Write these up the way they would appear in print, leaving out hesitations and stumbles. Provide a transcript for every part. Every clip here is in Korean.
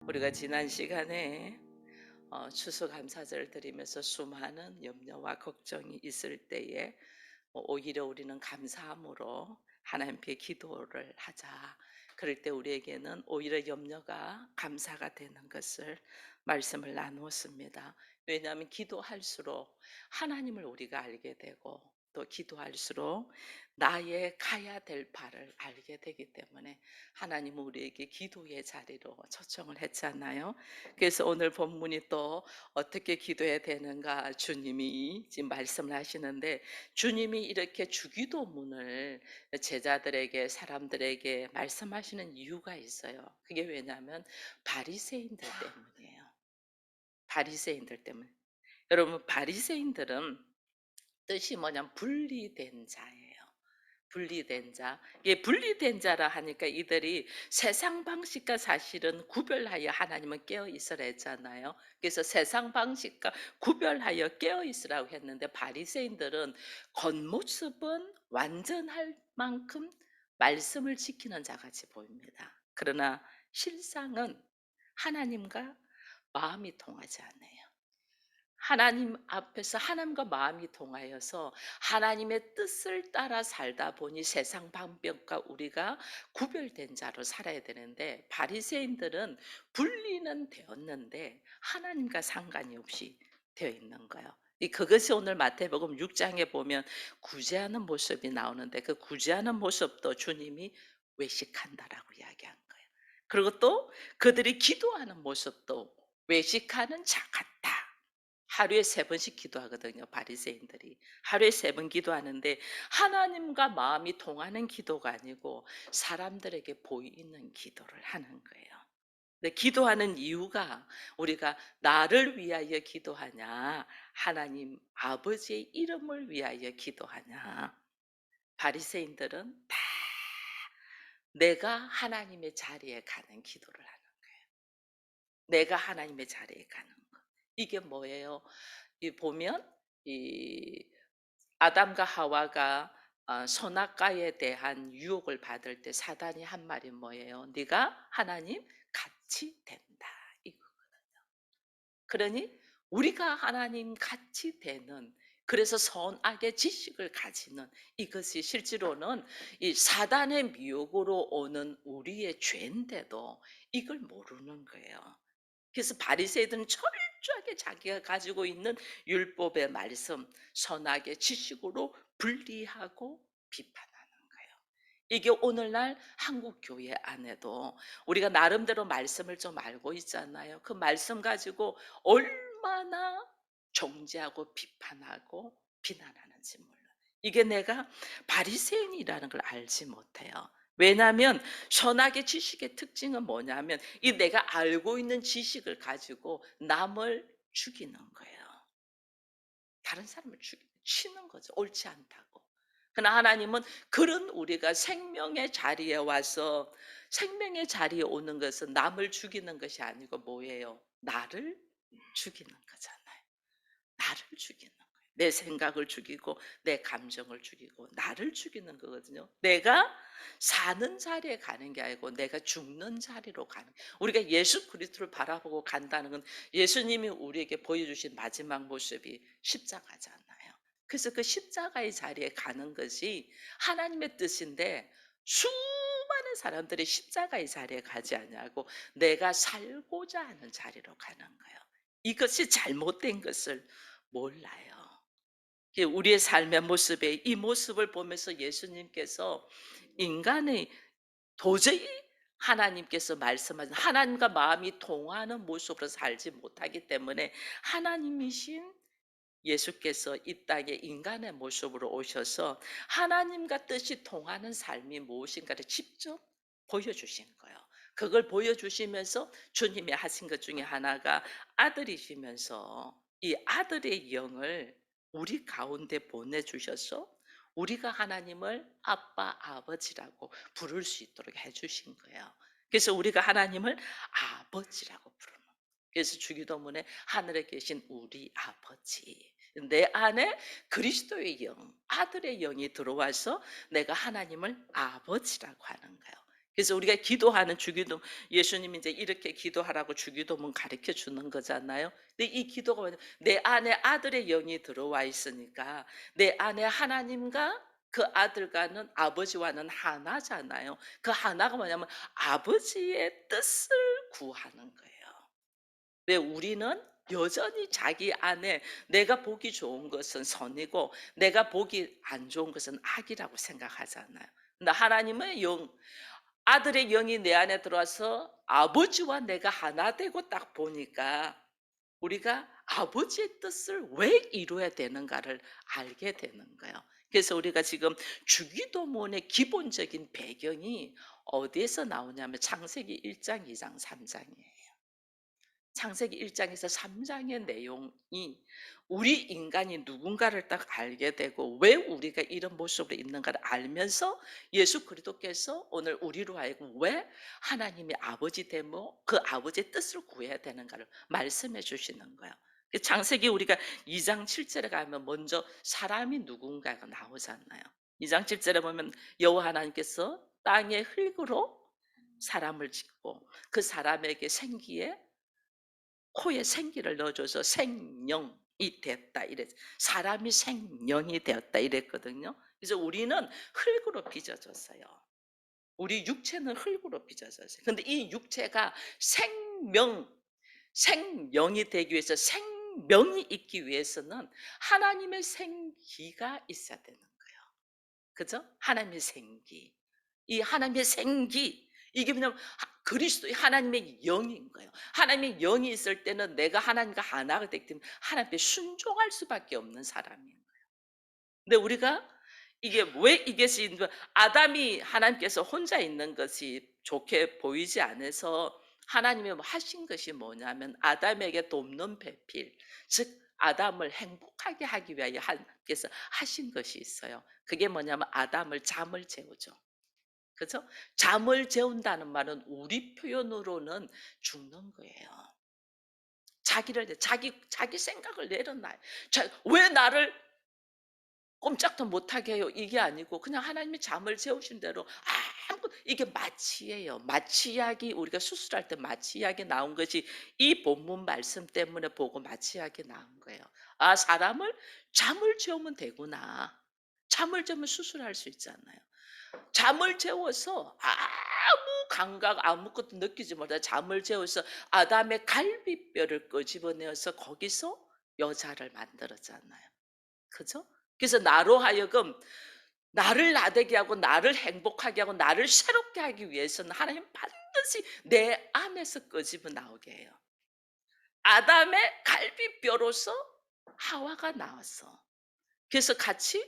우리가 지난 시간에 추수감사절 드리면서 수많은 염려와 걱정이 있을 때에 오히려 우리는 감사함으로 하나님께 기도를 하자. 그럴 때 우리에게는 오히려 염려가 감사가 되는 것을 말씀을 나누었습니다. 왜냐하면 기도할수록 하나님을 우리가 알게 되고, 또 기도할수록 나의 가야 될 바를 알게 되기 때문에 하나님은 우리에게 기도의 자리로 초청을 했잖아요. 그래서 오늘 본문이 또 어떻게 기도해야 되는가 주님이 지금 말씀을 하시는데, 주님이 이렇게 주기도문을 제자들에게, 사람들에게 말씀하시는 이유가 있어요. 그게 왜냐하면 바리새인들 때문이에요. 바리새인들 때문에. 여러분, 바리새인들은 뜻이 뭐냐면 분리된 자예요. 분리된 자. 이게 분리된 자라 하니까 이들이 세상 방식과 사실은 구별하여 하나님은 깨어 있으라 했잖아요. 그래서 세상 방식과 구별하여 깨어 있으라고 했는데, 바리새인들은 겉모습은 완전할 만큼 말씀을 지키는 자같이 보입니다. 그러나 실상은 하나님과 마음이 통하지 않아요. 하나님 앞에서 하나님과 마음이 통하여서 하나님의 뜻을 따라 살다 보니 세상 방법과 우리가 구별된 자로 살아야 되는데, 바리새인들은 분리는 되었는데 하나님과 상관이 없이 되어 있는 거예요. 그것이 오늘 마태복음 6장에 보면 구제하는 모습이 나오는데, 그 구제하는 모습도 주님이 외식한다라고 이야기한 거예요. 그리고 또 그들이 기도하는 모습도 외식하는 자 같다. 하루에 3번씩 기도하거든요, 바리새인들이. 하루에 3번 기도하는데 하나님과 마음이 통하는 기도가 아니고 사람들에게 보이는 기도를 하는 거예요. 근데 기도하는 이유가, 우리가 나를 위하여 기도하냐, 하나님 아버지의 이름을 위하여 기도하냐. 바리새인들은 다 내가 하나님의 자리에 가는 기도를 하는 거예요. 내가 하나님의 자리에 가는 거. 이게 뭐예요? 이 보면 이 아담과 하와가 선악과에 대한 유혹을 받을 때 사단이 한 말이 뭐예요? 네가 하나님 같이 된다, 이거거든요. 그러니 우리가 하나님 같이 되는, 그래서 선악의 지식을 가지는, 이것이 실제로는 이 사단의 미혹으로 오는 우리의 죄인데도 이걸 모르는 거예요. 그래서 바리새인들은 철저하게 자기가 가지고 있는 율법의 말씀, 선악의 지식으로 분리하고 비판하는 거예요. 이게 오늘날 한국 교회 안에도 우리가 나름대로 말씀을 좀 알고 있잖아요. 그 말씀 가지고 얼마나 정죄하고 비판하고 비난하는지 몰라요. 이게 내가 바리새인이라는 걸 알지 못해요. 왜냐하면 선악의 지식의 특징은 뭐냐면, 이 내가 알고 있는 지식을 가지고 남을 죽이는 거예요. 다른 사람을 치는 거죠, 옳지 않다고. 그러나 하나님은 그런 우리가 생명의 자리에 와서, 생명의 자리에 오는 것은 남을 죽이는 것이 아니고 뭐예요? 나를 죽이는 거잖아요. 나를 죽이는 거예요. 내 생각을 죽이고 내 감정을 죽이고 나를 죽이는 거거든요. 내가 사는 자리에 가는 게 아니고 내가 죽는 자리로 가는, 우리가 예수 그리스도를 바라보고 간다는 건 예수님이 우리에게 보여주신 마지막 모습이 십자가잖아요. 그래서 그 십자가의 자리에 가는 것이 하나님의 뜻인데, 수많은 사람들이 십자가의 자리에 가지 않냐고 내가 살고자 하는 자리로 가는 거예요. 이것이 잘못된 것을 몰라요. 우리의 삶의 모습에, 이 모습을 보면서 예수님께서 인간의, 도저히 하나님께서 말씀하신 하나님과 마음이 통하는 모습으로 살지 못하기 때문에 하나님이신 예수께서 이 땅에 인간의 모습으로 오셔서 하나님과 뜻이 통하는 삶이 무엇인가를 직접 보여주신 거예요. 그걸 보여주시면서 주님이 하신 것 중에 하나가 아들이시면서 이 아들의 영을 우리 가운데 보내주셔서 우리가 하나님을 아빠, 아버지라고 부를 수 있도록 해주신 거예요. 그래서 우리가 하나님을 아버지라고 부르는 거예요. 그래서 주기도문에 하늘에 계신 우리 아버지, 내 안에 그리스도의 영, 아들의 영이 들어와서 내가 하나님을 아버지라고 하는 거예요. 그래서 우리가 기도하는 주기도 예수님이 이제 이렇게 기도하라고 주기도문 가르쳐 주는 거잖아요. 근데 이 기도가 뭐냐 내 안에 아들의 영이 들어와 있으니까 내 안에 하나님과 그 아들과는 아버지와는 하나잖아요. 그 하나가 뭐냐면 아버지의 뜻을 구하는 거예요. 왜 우리는 여전히 자기 안에 내가 보기 좋은 것은 선이고 내가 보기 안 좋은 것은 악이라고 생각하잖아요. 근데 하나님의 영, 아들의 영이 내 안에 들어와서 아버지와 내가 하나 되고 딱 보니까 우리가 아버지의 뜻을 왜 이루어야 되는가를 알게 되는 거예요. 그래서 우리가 지금 주기도문의 기본적인 배경이 어디에서 나오냐면 창세기 1장, 2장, 3장이에요. 창세기 1장에서 3장의 내용이 우리 인간이 누군가를 딱 알게 되고 왜 우리가 이런 모습으로 있는가를 알면서 예수 그리스도께서 오늘 우리로 하여금 왜 하나님의 아버지 되고 그 아버지의 뜻을 구해야 되는가를 말씀해 주시는 거예요. 창세기 우리가 2장 7절에 가면 먼저 사람이 누군가가 나오잖아요. 2장 7절에 보면 여호와 하나님께서 땅의 흙으로 사람을 짓고 그 사람에게 생기에 코에 생기를 넣어줘서 생명이 됐다 이랬 사람이 생명이 되었다 이랬거든요. 그래서 우리는 흙으로 빚어졌어요. 우리 육체는 흙으로 빚어졌어요. 근데 이 육체가 생명이 되기 위해서 생명이 있기 위해서는 하나님의 생기가 있어야 되는 거예요. 그죠? 하나님의 생기. 이 하나님의 생기 이게 뭐냐면 그리스도의 하나님의 영인 거예요. 하나님의 영이 있을 때는 내가 하나님과 하나가 되기 때문에 하나님께 순종할 수밖에 없는 사람이에요. 근데 우리가 이게 왜 이것이 아담이 하나님께서 혼자 있는 것이 좋게 보이지 않아서 하나님이 하신 것이 뭐냐면 아담에게 돕는 배필, 즉 아담을 행복하게 하기 위하여 하나님께서 하신 것이 있어요. 그게 뭐냐면 아담을 잠을 재우죠. 그죠? 잠을 재운다는 말은 우리 표현으로는 죽는 거예요. 자기 생각을 내려놔요. 왜 나를 꼼짝도 못하게 해요? 이게 아니고 그냥 하나님이 잠을 재우신 대로 아무 이게 마취예요. 마취약이 우리가 수술할 때 마취약이 나온 것이 이 본문 말씀 때문에 보고 마취약이 나온 거예요. 아, 사람을 잠을 재우면 되구나. 잠을 재우면 수술할 수 있잖아요. 잠을 재워서 아무 감각 아무것도 느끼지 못하고 잠을 재워서 아담의 갈비뼈를 끄집어내어서 거기서 여자를 만들었잖아요. 그죠? 그래서 나로 하여금 나를 나되게 하고 나를 행복하게 하고 나를 새롭게 하기 위해서는 하나님 반드시 내 안에서 끄집어 나오게 해요. 아담의 갈비뼈로서 하와가 나왔어. 그래서 같이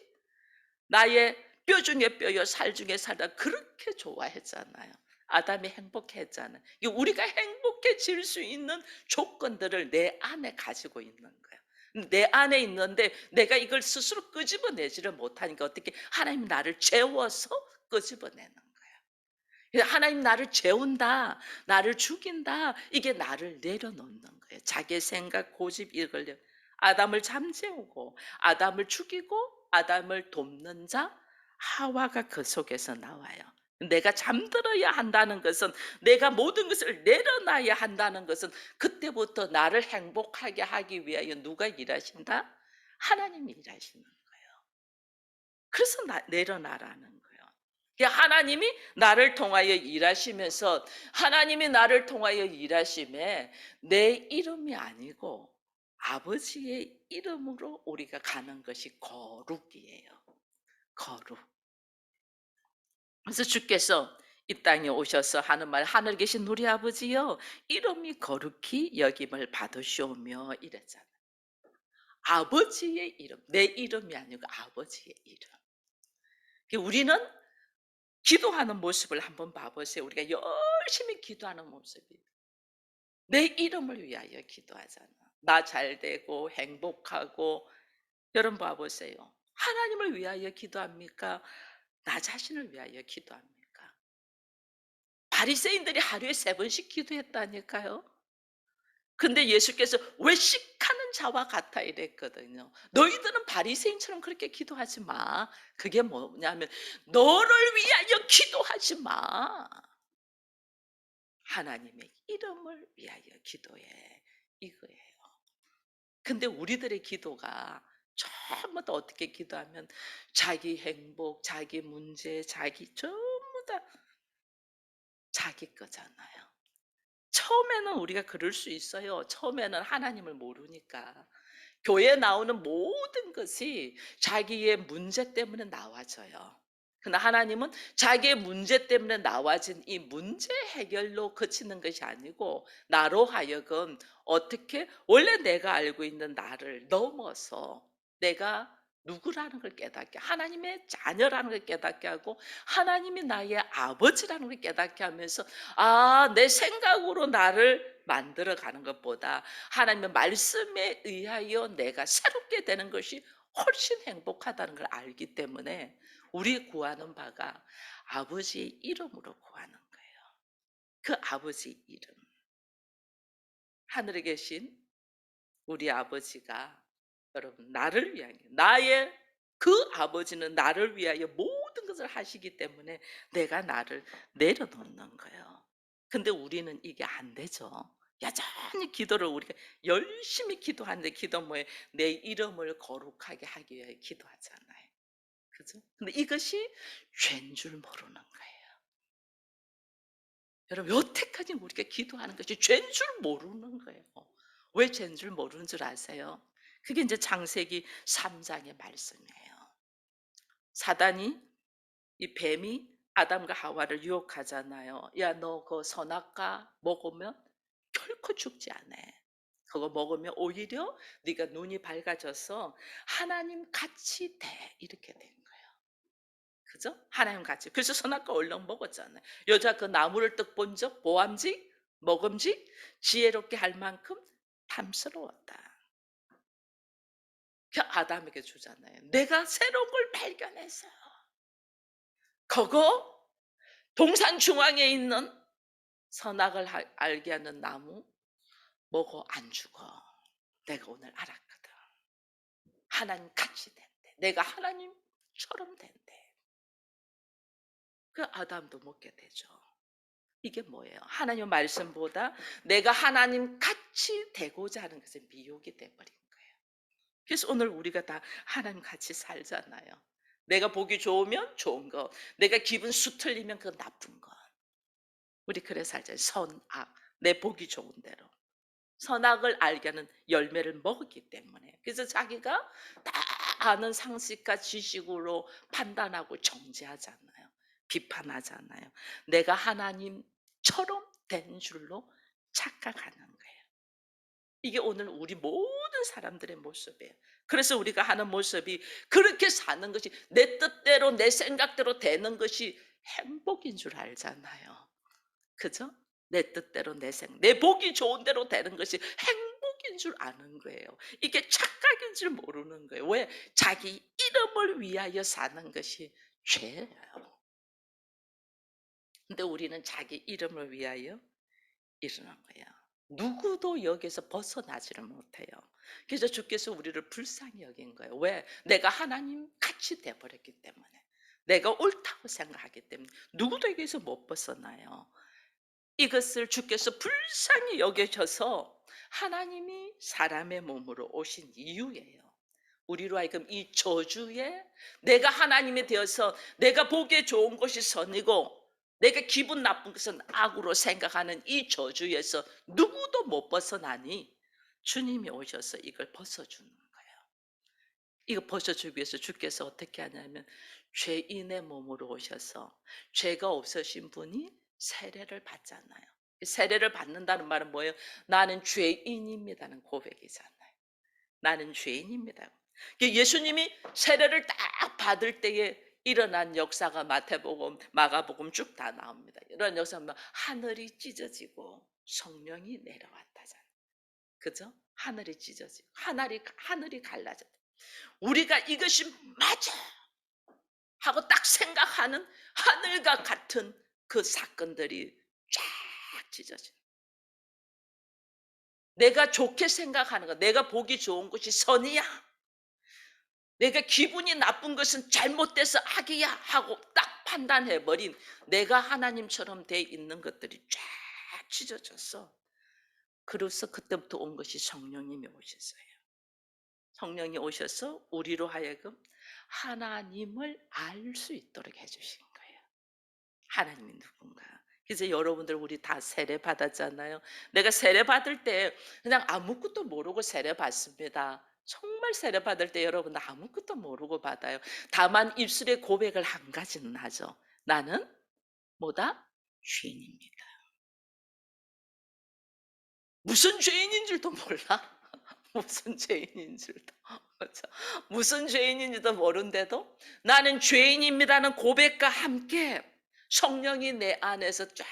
나의 뼈 중에 뼈여 살 중에 살다 그렇게 좋아했잖아요. 아담이 행복했잖아요. 우리가 행복해질 수 있는 조건들을 내 안에 가지고 있는 거예요. 내 안에 있는데 내가 이걸 스스로 끄집어내지를 못하니까 어떻게 하나님 나를 재워서 끄집어내는 거예요. 하나님 나를 재운다, 나를 죽인다, 이게 나를 내려놓는 거예요. 자기 생각, 고집 이걸 아담을 잠재우고 아담을 죽이고 아담을 돕는 자 하와가 그 속에서 나와요. 내가 잠들어야 한다는 것은 내가 모든 것을 내려놔야 한다는 것은 그때부터 나를 행복하게 하기 위하여 누가 일하신다? 하나님이 일하시는 거예요. 그래서 내려놔라는 거예요. 하나님이 나를 통하여 일하시면서 하나님이 나를 통하여 일하심에 내 이름이 아니고 아버지의 이름으로 우리가 가는 것이 거룩이에요. 거룩. 그래서 주께서 이 땅에 오셔서 하는 말 하늘에 계신 우리 아버지여 이름이 거룩히 여김을 받으시오며 이랬잖아요. 아버지의 이름, 내 이름이 아니고 아버지의 이름. 우리는 기도하는 모습을 한번 봐보세요. 우리가 열심히 기도하는 모습이 내 이름을 위하여 기도하잖아. 나 잘되고 행복하고 여러분 봐보세요. 하나님을 위하여 기도합니까? 나 자신을 위하여 기도합니까? 바리새인들이 하루에 3번씩 기도했다니까요. 근데 예수께서 외식하는 자와 같아 이랬거든요. 너희들은 바리새인처럼 그렇게 기도하지 마. 그게 뭐냐면 너를 위하여 기도하지 마. 하나님의 이름을 위하여 기도해. 이거예요. 근데 우리들의 기도가 전부 다 어떻게 기도하면 자기 행복, 자기 문제, 자기 전부 다 자기 거잖아요. 처음에는 우리가 그럴 수 있어요. 처음에는 하나님을 모르니까. 교회에 나오는 모든 것이 자기의 문제 때문에 나와져요. 그러나 하나님은 자기의 문제 때문에 나와진 이 문제 해결로 그치는 것이 아니고 나로 하여금 어떻게 원래 내가 알고 있는 나를 넘어서 내가 누구라는 걸 깨닫게 하나님의 자녀라는 걸 깨닫게 하고 하나님이 나의 아버지라는 걸 깨닫게 하면서 내 생각으로 나를 만들어 가는 것보다 하나님의 말씀에 의하여 내가 새롭게 되는 것이 훨씬 행복하다는 걸 알기 때문에 우리 구하는 바가 아버지의 이름으로 구하는 거예요. 그 아버지 이름. 하늘에 계신 우리 아버지가 여러분 나를 위하여 나의 그 아버지는 나를 위하여 모든 것을 하시기 때문에 내가 나를 내려놓는 거예요. 근데 우리는 이게 안 되죠. 여전히 기도를 우리가 열심히 기도하는데 기도 뭐에 내 이름을 거룩하게 하기 위해 기도하잖아요. 그죠? 근데 이것이 죄인 줄 모르는 거예요. 여러분 여태까지 우리가 기도하는 것이 죄인 줄 모르는 거예요. 왜 죄인 줄 모르는 줄 아세요? 그게 이제 창세기 3장의 말씀이에요. 사단이 이 뱀이 아담과 하와를 유혹하잖아요. 야, 너 그 선악과 먹으면 결코 죽지 않아. 그거 먹으면 오히려 네가 눈이 밝아져서 하나님 같이 돼. 이렇게 된 거예요. 그죠? 하나님 같이. 그래서 선악과 얼른 먹었잖아요. 여자 그 나무를 떡 본 적, 보암직, 먹음직, 지혜롭게 할 만큼 탐스러웠다. 그 아담에게 주잖아요. 내가 새로운 걸 발견했어요. 그거 동산 중앙에 있는 선악을 알게 하는 나무 먹어 안 죽어. 내가 오늘 알았거든. 하나님 같이 된대. 내가 하나님처럼 된대. 그 아담도 먹게 되죠. 이게 뭐예요? 하나님 말씀보다 내가 하나님 같이 되고자 하는 것에 미혹이 돼버린 거예요. 그래서 오늘 우리가 다 하나님 같이 살잖아요. 내가 보기 좋으면 좋은 거, 내가 기분 수틀리면 그건 나쁜 거. 우리 그래 살잖아요. 선악, 내 보기 좋은 대로. 선악을 알게 하는 열매를 먹었기 때문에. 그래서 자기가 다 아는 상식과 지식으로 판단하고 정죄하잖아요. 비판하잖아요. 내가 하나님처럼 된 줄로 착각하는 거예요. 이게 오늘 우리 모든 사람들의 모습이에요. 그래서 우리가 하는 모습이 그렇게 사는 것이 내 뜻대로 내 생각대로 되는 것이 행복인 줄 알잖아요. 그죠? 내 뜻대로 내 보기 좋은 대로 되는 것이 행복인 줄 아는 거예요. 이게 착각인 줄 모르는 거예요. 왜? 자기 이름을 위하여 사는 것이 죄예요. 근데 우리는 자기 이름을 위하여 이러는 거예요. 누구도 여기서 벗어나지를 못해요. 그래서 주께서 우리를 불쌍히 여긴 거예요. 왜? 내가 하나님 같이 돼버렸기 때문에. 내가 옳다고 생각하기 때문에 누구도 여기서 못 벗어나요. 이것을 주께서 불쌍히 여겨셔서 하나님이 사람의 몸으로 오신 이유예요. 우리로 하여금 이 저주에 내가 하나님이 되어서 내가 보기에 좋은 것이 선이고 내가 기분 나쁜 것은 악으로 생각하는 이 저주에서 누구도 못 벗어나니 주님이 오셔서 이걸 벗어주는 거예요. 이거 벗어주기 위해서 주께서 어떻게 하냐면 죄인의 몸으로 오셔서 죄가 없으신 분이 세례를 받잖아요. 세례를 받는다는 말은 뭐예요? 나는 죄인입니다는 고백이잖아요. 나는 죄인입니다. 예수님이 세례를 딱 받을 때에 일어난 역사가 마태복음, 마가복음 쭉 다 나옵니다. 이런 역사는 하늘이 찢어지고 성령이 내려왔다잖아요. 그죠? 하늘이 찢어지고 하늘이 갈라졌다. 우리가 이것이 맞아 하고 딱 생각하는 하늘과 같은 그 사건들이 쫙 찢어져. 내가 좋게 생각하는 거, 내가 보기 좋은 것이 선이야. 내가 기분이 나쁜 것은 잘못돼서 악이야 하고 딱 판단해버린 내가 하나님처럼 돼 있는 것들이 쫙 찢어졌어. 그래서 그때부터 온 것이 성령님이 오셨어요. 성령이 오셔서 우리로 하여금 하나님을 알 수 있도록 해 주신 거예요. 하나님이 누군가. 그래서 여러분들 우리 다 세례 받았잖아요. 내가 세례 받을 때 그냥 아무것도 모르고 세례 받습니다. 정말 세례 받을 때 여러분 아무것도 모르고 받아요. 다만 입술에 고백을 한 가지는 하죠. 나는 뭐다? 죄인입니다. 무슨 죄인인 줄도 몰라. 무슨 죄인인 줄도. 맞아. 무슨 죄인인지도 모른데도 나는 죄인입니다는 고백과 함께 성령이 내 안에서 쫙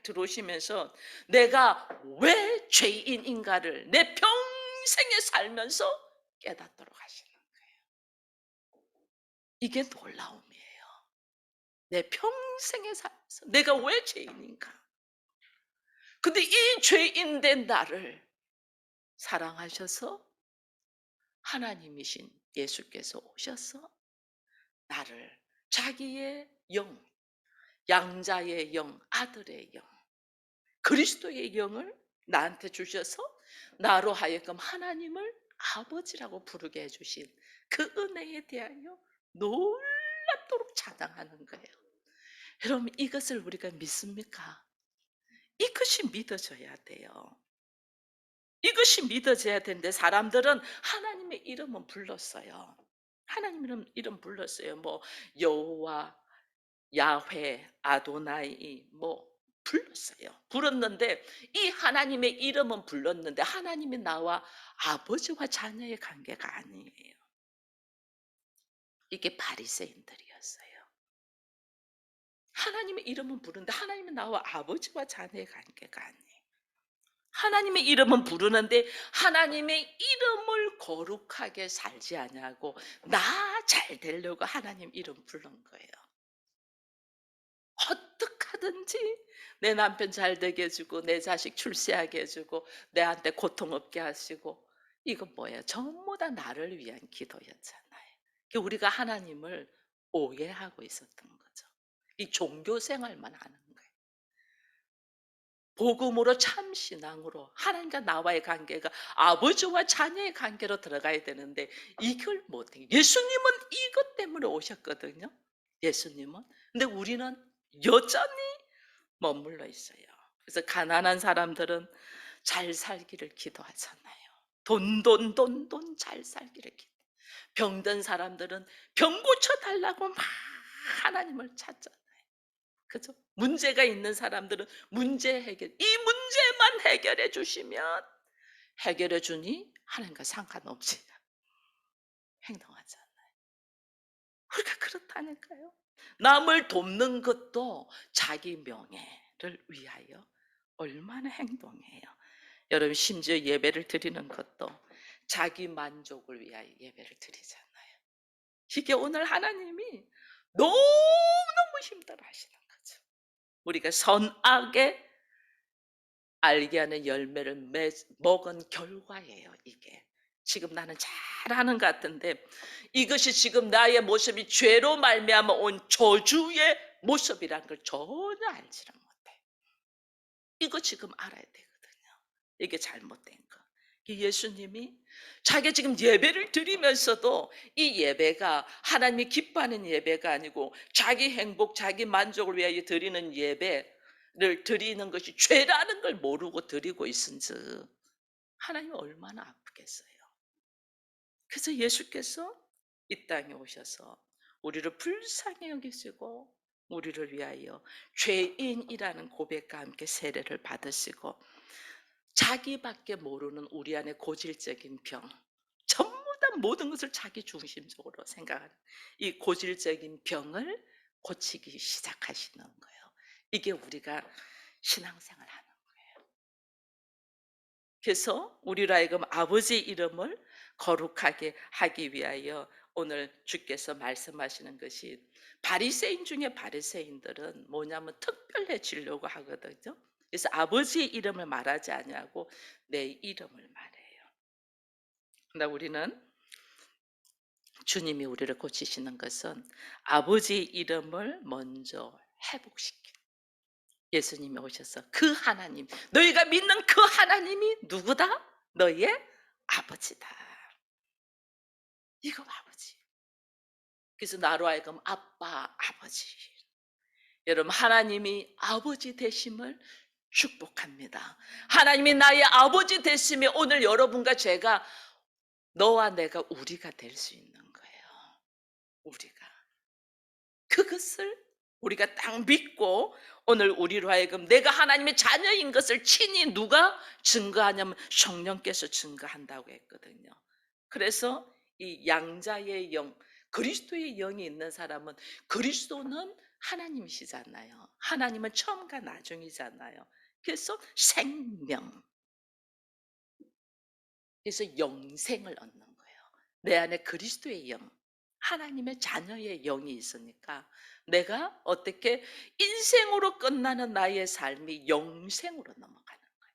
들어오시면서 내가 왜 죄인인가를 내 평생에 살면서 깨닫도록 하시는 거예요. 이게 놀라움이에요. 내 평생에 살면서 내가 왜 죄인인가. 근데 이 죄인 된 나를 사랑하셔서 하나님이신 예수께서 오셔서 나를 자기의 영, 양자의 영, 아들의 영, 그리스도의 영을 나한테 주셔서 나로 하여금 하나님을 아버지라고 부르게 해주신 그 은혜에 대하여 놀랍도록 찬양하는 거예요. 여러분 이것을 우리가 믿습니까? 이것이 믿어져야 돼요. 이것이 믿어져야 되는데 사람들은 하나님의 이름은 불렀어요. 하나님 이름 불렀어요. 뭐 여호와, 야훼, 아도나이 뭐 불렀어요. 불렀는데 이 하나님의 이름은 불렀는데 하나님이 나와 아버지와 자녀의 관계가 아니에요. 이게 바리새인들이었어요. 하나님의 이름은 부르는데 하나님이 나와 아버지와 자녀의 관계가 아니에요. 하나님의 이름은 부르는데 하나님의 이름을 거룩하게 살지 아니하고 나 잘 되려고 하나님 이름 부른 거예요. 어떡하든지 내 남편 잘 되게 해주고 내 자식 출세하게 해주고 내한테 고통 없게 하시고 이건 뭐예요? 전부 다 나를 위한 기도였잖아요. 우리가 하나님을 오해하고 있었던 거죠. 이 종교 생활만 하는 거예요. 복음으로 참 신앙으로 하나님과 나와의 관계가 아버지와 자녀의 관계로 들어가야 되는데 이걸 못해. 예수님은 이것 때문에 오셨거든요. 예수님은. 근데 우리는 여전히 머물러 있어요. 그래서 가난한 사람들은 잘 살기를 기도하잖아요. 돈 잘 살기를 기도. 병든 사람들은 병 고쳐 달라고 막 하나님을 찾잖아요. 그죠? 문제가 있는 사람들은 문제 해결, 이 문제만 해결해 주시면 해결해 주니 하나님과 상관없이 행동하잖아요. 우리가 그렇다니까요. 남을 돕는 것도 자기 명예를 위하여 얼마나 행동해요. 여러분 심지어 예배를 드리는 것도 자기 만족을 위하여 예배를 드리잖아요. 이게 오늘 하나님이 너무너무 힘들어 하시는 거죠. 우리가 선악의 알게 하는 열매를 먹은 결과예요, 이게. 지금 나는 잘하는 것 같은데 이것이 지금 나의 모습이 죄로 말미암아 온 저주의 모습이라는 걸 전혀 알지를 못해. 이거 지금 알아야 되거든요. 이게 잘못된 거. 이 예수님이 자기 지금 예배를 드리면서도 이 예배가 하나님이 기뻐하는 예배가 아니고 자기 행복, 자기 만족을 위하여 드리는 예배를 드리는 것이 죄라는 걸 모르고 드리고 있은즉 하나님이 얼마나 아프겠어요. 그래서 예수께서 이 땅에 오셔서 우리를 불쌍히 여기시고 우리를 위하여 죄인이라는 고백과 함께 세례를 받으시고 자기밖에 모르는 우리 안에 고질적인 병, 전부 다 모든 것을 자기 중심적으로 생각하는 이 고질적인 병을 고치기 시작하시는 거예요. 이게 우리가 신앙생활 하는 거예요. 그래서 우리로 하여금 아버지 이름을 거룩하게 하기 위하여 오늘 주께서 말씀하시는 것이 바리새인 중에 바리새인들은 뭐냐면 특별해지려고 하거든요. 그래서 아버지의 이름을 말하지 아니하고 내 이름을 말해요. 근데 우리는 주님이 우리를 고치시는 것은 아버지의 이름을 먼저 회복시키는 예수님이 오셔서 그 하나님, 너희가 믿는 그 하나님이 누구다? 너희의 아버지다. 이거 아버지. 그래서 나로 하여금 아빠, 아버지. 여러분, 하나님이 아버지 되심을 축복합니다. 하나님이 나의 아버지 되심이 오늘 여러분과 제가, 너와 내가, 우리가 될 수 있는 거예요. 우리가. 그것을 우리가 딱 믿고 오늘 우리로 하여금 내가 하나님의 자녀인 것을 친히 누가 증거하냐면 성령께서 증거한다고 했거든요. 그래서 이 양자의 영, 그리스도의 영이 있는 사람은, 그리스도는 하나님이시잖아요. 하나님은 처음과 나중이잖아요. 그래서 생명, 그래서 영생을 얻는 거예요. 내 안에 그리스도의 영, 하나님의 자녀의 영이 있으니까 내가 어떻게 인생으로 끝나는 나의 삶이 영생으로 넘어가는 거예요.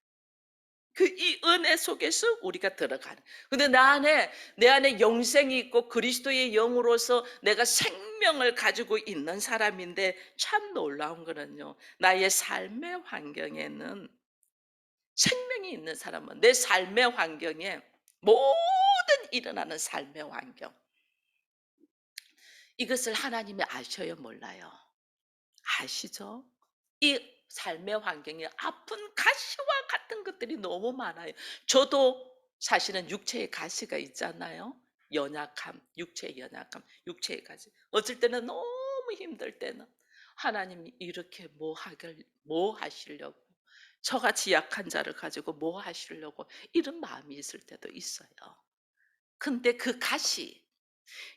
그 이 은혜 속에서 우리가 들어가는. 근데 내 안에 영생이 있고 그리스도의 영으로서 내가 생명을 가지고 있는 사람인데, 참 놀라운 거는요, 나의 삶의 환경에는, 생명이 있는 사람은 내 삶의 환경에, 모든 일어나는 삶의 환경, 이것을 하나님이 아셔요, 몰라요? 아시죠? 이 삶의 환경에 아픈 가시와 같은 것들이 너무 많아요. 저도 사실은 육체의 가시가 있잖아요. 연약함, 육체의 연약함, 육체의 가시. 어쩔 때는 너무 힘들 때는 하나님이 이렇게 뭐 하시려고, 저같이 약한 자를 가지고 뭐 하시려고, 이런 마음이 있을 때도 있어요. 근데 그 가시,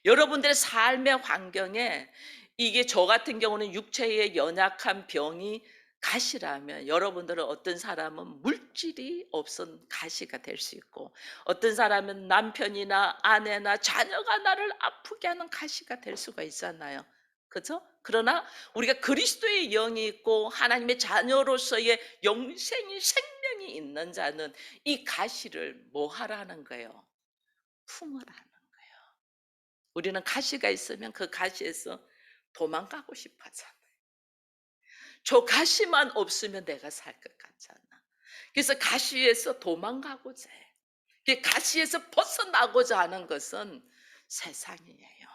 여러분들의 삶의 환경에, 이게 저 같은 경우는 육체의 연약한 병이 가시라면, 여러분들은 어떤 사람은 물질이 없은 가시가 될 수 있고, 어떤 사람은 남편이나 아내나 자녀가 나를 아프게 하는 가시가 될 수가 있잖아요. 그죠? 그러나 우리가 그리스도의 영이 있고 하나님의 자녀로서의 영생이, 생명이 있는 자는 이 가시를 뭐 하라는 거예요? 품으라는. 우리는 가시가 있으면 그 가시에서 도망가고 싶어 하잖아요. 저 가시만 없으면 내가 살 것 같잖아. 그래서 가시에서 도망가고자 해. 그 가시에서 벗어나고자 하는 것은 세상이에요.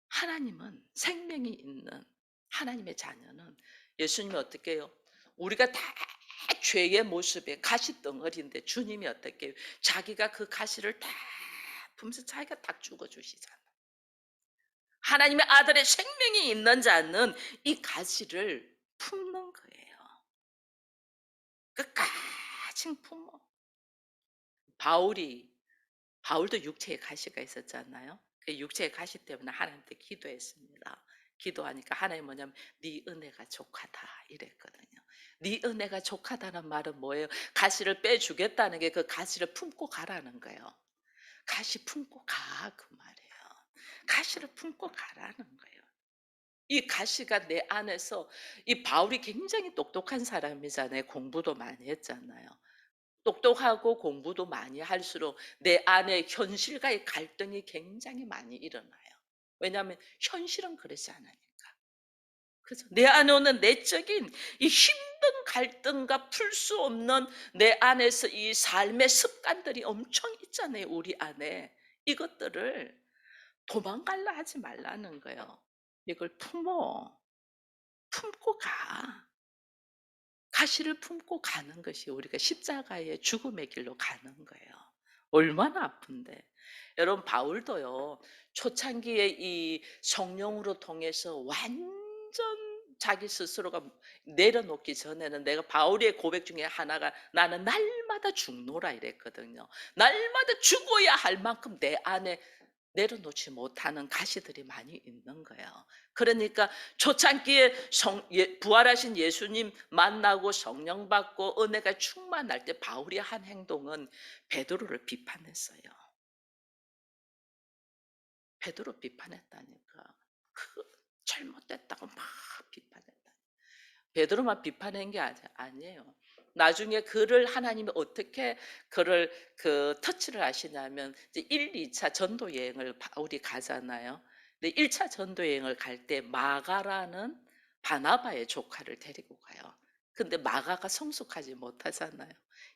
하나님은, 생명이 있는 하나님의 자녀는, 예수님이 어떻게 해요? 우리가 다 죄의 모습에 가시덩어리인데 주님이 어떻게 해요? 자기가 그 가시를 다 품면서 자기가 다 죽어주시잖아. 하나님의 아들의 생명이 있는 자는 이 가시를 품는 거예요. 끝까지 품어. 바울도 육체의 가시가 있었잖아요. 그 육체의 가시 때문에 하나님께 기도했습니다. 기도하니까 하나님 뭐냐면 네 은혜가 족하다 이랬거든요. 네 은혜가 족하다는 말은 뭐예요? 가시를 빼주겠다는 게 그 가시를 품고 가라는 거예요. 가시 품고 가, 그 말이에요. 가시를 품고 가라는 거예요. 이 가시가 내 안에서, 이 바울이 굉장히 똑똑한 사람이잖아요. 공부도 많이 했잖아요. 똑똑하고 공부도 많이 할수록 내 안에 현실과의 갈등이 굉장히 많이 일어나요. 왜냐하면 현실은 그렇지 않으니까. 그죠? 내 안에 오는 내적인 이 힘든 갈등과 풀 수 없는 내 안에서 이 삶의 습관들이 엄청 있잖아요. 우리 안에. 이것들을 도망갈라 하지 말라는 거예요. 이걸 품고 가. 가시를 품고 가는 것이 우리가 십자가의 죽음의 길로 가는 거예요. 얼마나 아픈데. 여러분, 바울도요, 초창기에 이 성령으로 통해서 완전 자기 스스로가 내려놓기 전에는, 내가 바울의 고백 중에 하나가 나는 날마다 죽노라 이랬거든요. 날마다 죽어야 할 만큼 내 안에 내려놓지 못하는 가시들이 많이 있는 거예요. 그러니까 초창기에 부활하신 예수님 만나고 성령 받고 은혜가 충만할 때 바울이 한 행동은 베드로를 비판했어요. 베드로 비판했다니까. 그 잘못됐다고 막 비판했다. 베드로만 비판한 게 아니에요. 나중에 그를 하나님이 어떻게 그를 터치를 하시냐면, 이제 1, 2차 전도 여행을 바울이 가잖아요. 근데 1차 전도 여행을 갈 때 마가라는 바나바의 조카를 데리고 가요. 근데 마가가 성숙하지 못하잖아요.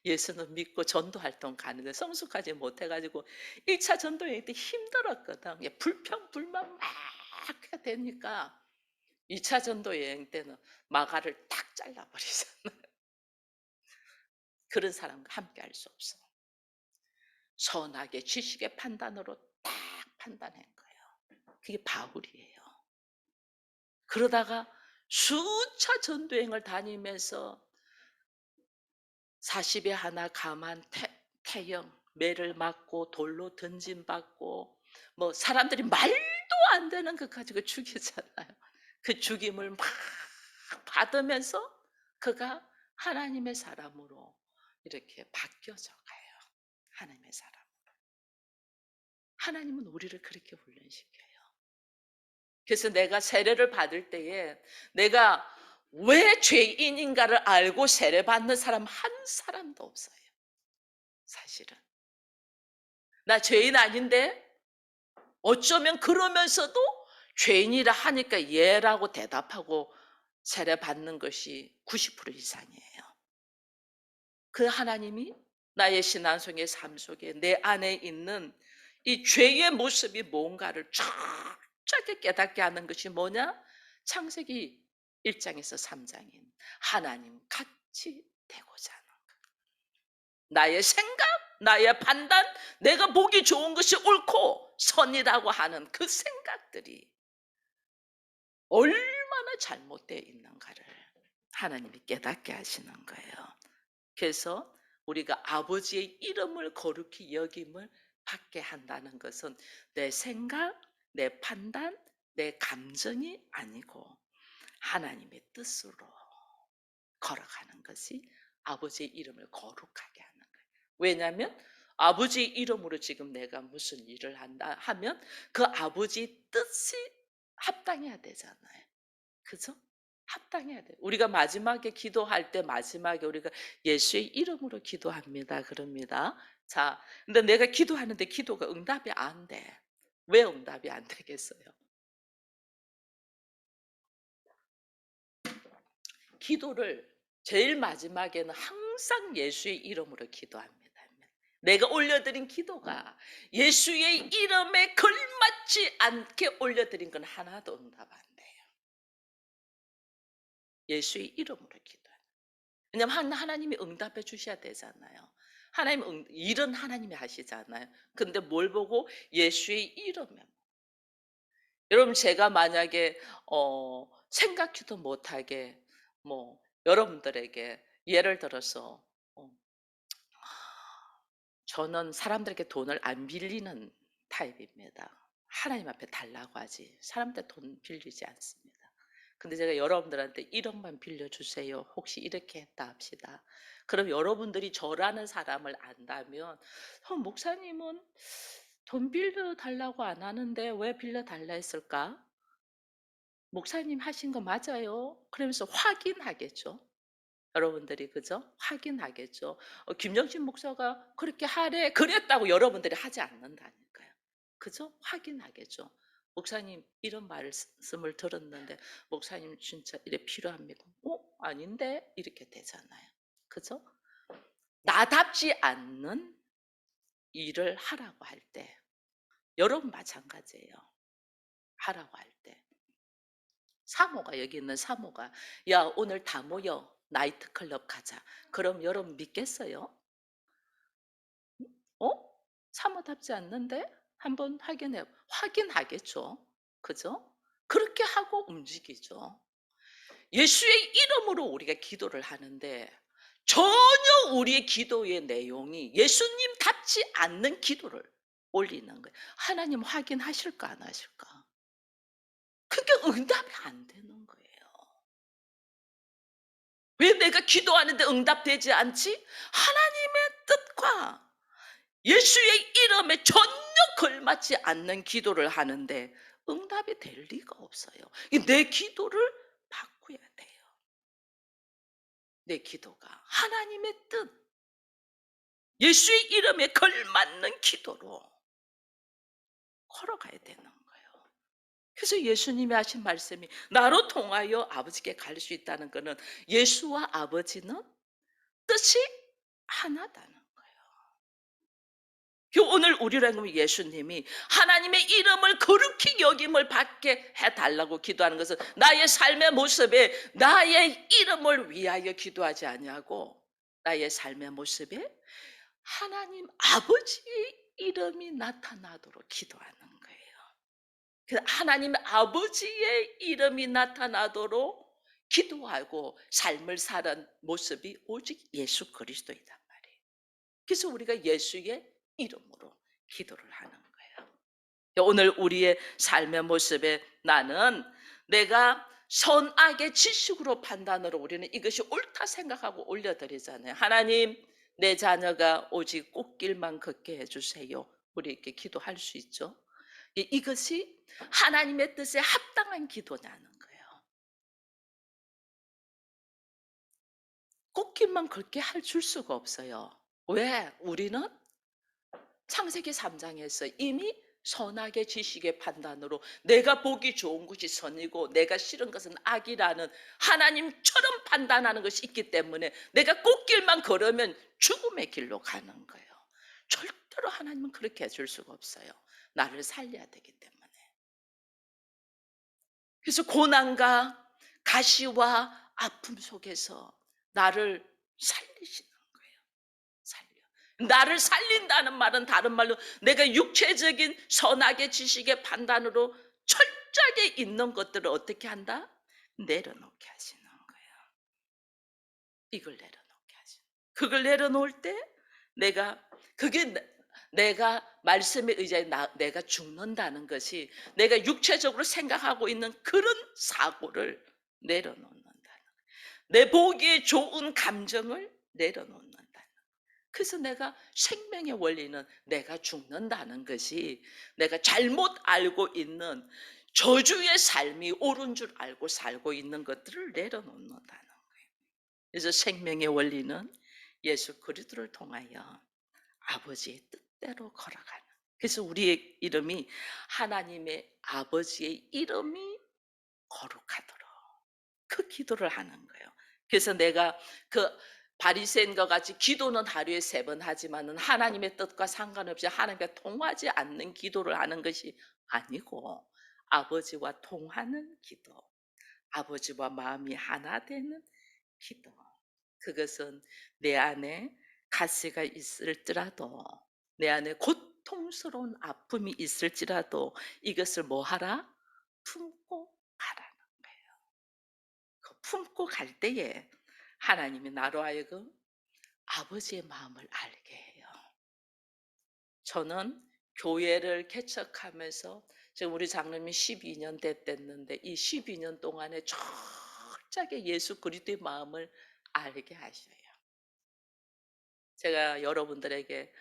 예수는 믿고 전도 활동 가는데 성숙하지 못해 가지고 1차 전도 여행 때 힘들었거든. 예, 불평불만 막 해야 되니까 2차 전도 여행 때는 마가를 탁 잘라 버리잖아요. 그런 사람과 함께 할 수 없어. 선악의 지식의 판단으로 딱 판단한 거예요. 그게 바울이에요. 그러다가 수차 전도여행을 다니면서 40에 하나 감한 태형, 매를 맞고 돌로 던짐받고 뭐 사람들이 말도 안 되는 것 가지고 죽이잖아요. 그 죽임을 막 받으면서 그가 하나님의 사람으로 이렇게 바뀌어져 가요. 하나님의 사람. 하나님은 우리를 그렇게 훈련시켜요. 그래서 내가 세례를 받을 때에 내가 왜 죄인인가를 알고 세례받는 사람 한 사람도 없어요. 사실은. 나 죄인 아닌데 어쩌면 그러면서도 죄인이라 하니까 예라고 대답하고 세례받는 것이 90% 이상이에요. 그 하나님이 나의 신앙생의 삶 속에 내 안에 있는 이 죄의 모습이 뭔가를 쫙쫙 깨닫게 하는 것이 뭐냐? 창세기 1장에서 3장인 하나님 같이 되고자 하는 나의 생각, 나의 판단, 내가 보기 좋은 것이 옳고 선이라고 하는 그 생각들이 얼마나 잘못되어 있는가를 하나님이 깨닫게 하시는 거예요. 그래서 우리가 아버지의 이름을 거룩히 여김을 받게 한다는 것은 내 생각, 내 판단, 내 감정이 아니고 하나님의 뜻으로 걸어가는 것이 아버지의 이름을 거룩하게 하는 거예요. 왜냐하면 아버지의 이름으로 지금 내가 무슨 일을 한다 하면 그 아버지의 뜻이 합당해야 되잖아요. 그죠? 합당해야 돼요. 우리가 마지막에 기도할 때 마지막에 우리가 예수의 이름으로 기도합니다. 그럽니다. 자, 근데 내가 기도하는데 기도가 응답이 안 돼. 왜 응답이 안 되겠어요? 기도를 제일 마지막에는 항상 예수의 이름으로 기도합니다. 내가 올려드린 기도가 예수의 이름에 걸맞지 않게 올려드린 건 하나도 응답 안 돼요. 예수의 이름으로 기도해요. 왜냐하면 하나님이 응답해 주셔야 되잖아요. 일은 하나님이 하시잖아요. 근데 뭘 보고 예수의 이름에. 여러분 제가 만약에 생각지도 못하게 뭐 여러분들에게 예를 들어서 어 저는 사람들에게 돈을 안 빌리는 타입입니다. 하나님 앞에 달라고 하지 사람한테 돈 빌리지 않습니다. 근데 제가 여러분들한테 1억만 빌려주세요. 혹시 이렇게 했다 합시다. 그럼 여러분들이 저라는 사람을 안다면 목사님은 돈 빌려달라고 안 하는데 왜 빌려달라 했을까? 목사님 하신 거 맞아요? 그러면서 확인하겠죠. 여러분들이 그죠? 확인하겠죠. 김정신 목사가 그렇게 하래 그랬다고 여러분들이 하지 않는다니까요. 그죠? 확인하겠죠. 목사님 이런 말씀을 들었는데 목사님 진짜 이래 필요합니까? 아닌데 이렇게 되잖아요. 그죠? 나답지 않는 일을 하라고 할 때 여러분 마찬가지예요. 하라고 할 때. 사모가 여기 있는 사모가 야 오늘 다 모여 나이트클럽 가자. 그럼 여러분 믿겠어요? 어? 사모답지 않는데? 한번 확인하겠죠. 그죠? 그렇게 하고 움직이죠. 예수의 이름으로 우리가 기도를 하는데 전혀 우리의 기도의 내용이 예수님답지 않는 기도를 올리는 거예요. 하나님 확인하실까 안 하실까? 그게 응답이 안 되는 거예요. 왜 내가 기도하는데 응답되지 않지? 하나님의 뜻과 예수의 이름에 전혀 걸맞지 않는 기도를 하는데 응답이 될 리가 없어요. 내 기도를 바꿔야 돼요. 내 기도가 하나님의 뜻, 예수의 이름에 걸맞는 기도로 걸어가야 되는 거예요. 그래서 예수님이 하신 말씀이 나로 통하여 아버지께 갈 수 있다는 것은 예수와 아버지는 뜻이 하나다는 거예요. 오늘 우리라면 예수님이 하나님의 이름을 거룩히 여김을 받게 해달라고 기도하는 것은 나의 삶의 모습에 나의 이름을 위하여 기도하지 아니하고 나의 삶의 모습에 하나님 아버지의 이름이 나타나도록 기도하는 거예요. 하나님 아버지의 이름이 나타나도록 기도하고 삶을 사는 모습이 오직 예수 그리스도이단 말이에요. 그래서 우리가 예수의 이름으로 기도를 하는 거예요. 오늘 우리의 삶의 모습에 나는 내가 선악의 지식으로 판단으로 우리는 이것이 옳다 생각하고 올려드리잖아요. 하나님, 내 자녀가 오직 꽃길만 걷게 해주세요. 우리 이렇게 기도할 수 있죠. 이것이 하나님의 뜻에 합당한 기도냐는 거예요. 꽃길만 걷게 줄 수가 없어요. 왜? 우리는 창세기 3장에서 이미 선악의 지식의 판단으로 내가 보기 좋은 것이 선이고 내가 싫은 것은 악이라는 하나님처럼 판단하는 것이 있기 때문에 내가 꽃길만 걸으면 죽음의 길로 가는 거예요. 절대로 하나님은 그렇게 해줄 수가 없어요. 나를 살려야 되기 때문에. 그래서 고난과 가시와 아픔 속에서 나를 살리시는 거예요. 살려. 나를 살린다는 말은 다른 말로 내가 육체적인 선악의 지식의 판단으로 철저하게 있는 것들을 어떻게 한다? 내려놓게 하시는 거예요. 이걸 내려놓게 하시는. 그걸 내려놓을 때 내가 그게 내가 말씀에 의지해 내가 죽는다는 것이 내가 육체적으로 생각하고 있는 그런 사고를 내려놓는다는 거예요. 내 보기에 좋은 감정을 내려놓는다는 거예요. 그래서 내가 생명의 원리는 내가 죽는다는 것이 내가 잘못 알고 있는 저주의 삶이 옳은 줄 알고 살고 있는 것들을 내려놓는다는 거예요. 그래서 생명의 원리는 예수 그리스도를 통하여 아버지의 뜻대로 걸어가는. 그래서 우리의 이름이 하나님의 아버지의 이름이 거룩하도록 그 기도를 하는 거예요. 그래서 내가 그 바리새인과 같이 기도는 하루에 3번 하지만은 하나님의 뜻과 상관없이 하나님과 통하지 않는 기도를 하는 것이 아니고 아버지와 통하는 기도, 아버지와 마음이 하나 되는 기도. 그것은 내 안에 가시가 있을지라도 내 안에 고통스러운 아픔이 있을지라도 이것을 뭐 하라? 품고 가라는 거예요. 그 품고 갈 때에 하나님이 나로 하여금 아버지의 마음을 알게 해요. 저는 교회를 개척하면서 지금 우리 장로님이 12년 됐는데 이 12년 동안에 철저하게 예수 그리스도의 마음을 알게 하셔요. 제가 여러분들에게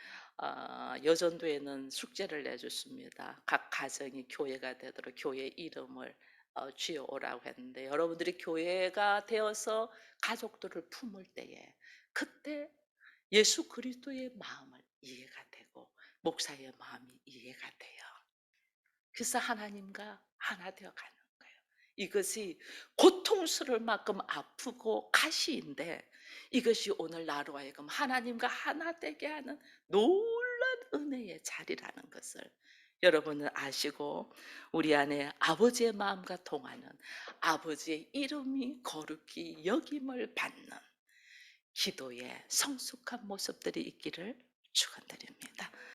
여전도에는 숙제를 내줬습니다. 각 가정이 교회가 되도록 교회 이름을 지어오라고 했는데 여러분들이 교회가 되어서 가족들을 품을 때에 그때 예수 그리스도의 마음을 이해가 되고 목사의 마음이 이해가 돼요. 그래서 하나님과 하나 되어 가는 거예요. 이것이 고통스러울 만큼 아프고 가시인데 이것이 오늘 나로 하여금 하나님과 하나 되게 하는 놀라운 은혜의 자리라는 것을 여러분은 아시고 우리 안에 아버지의 마음과 통하는 아버지의 이름이 거룩히 여김을 받는 기도의 성숙한 모습들이 있기를 축원드립니다.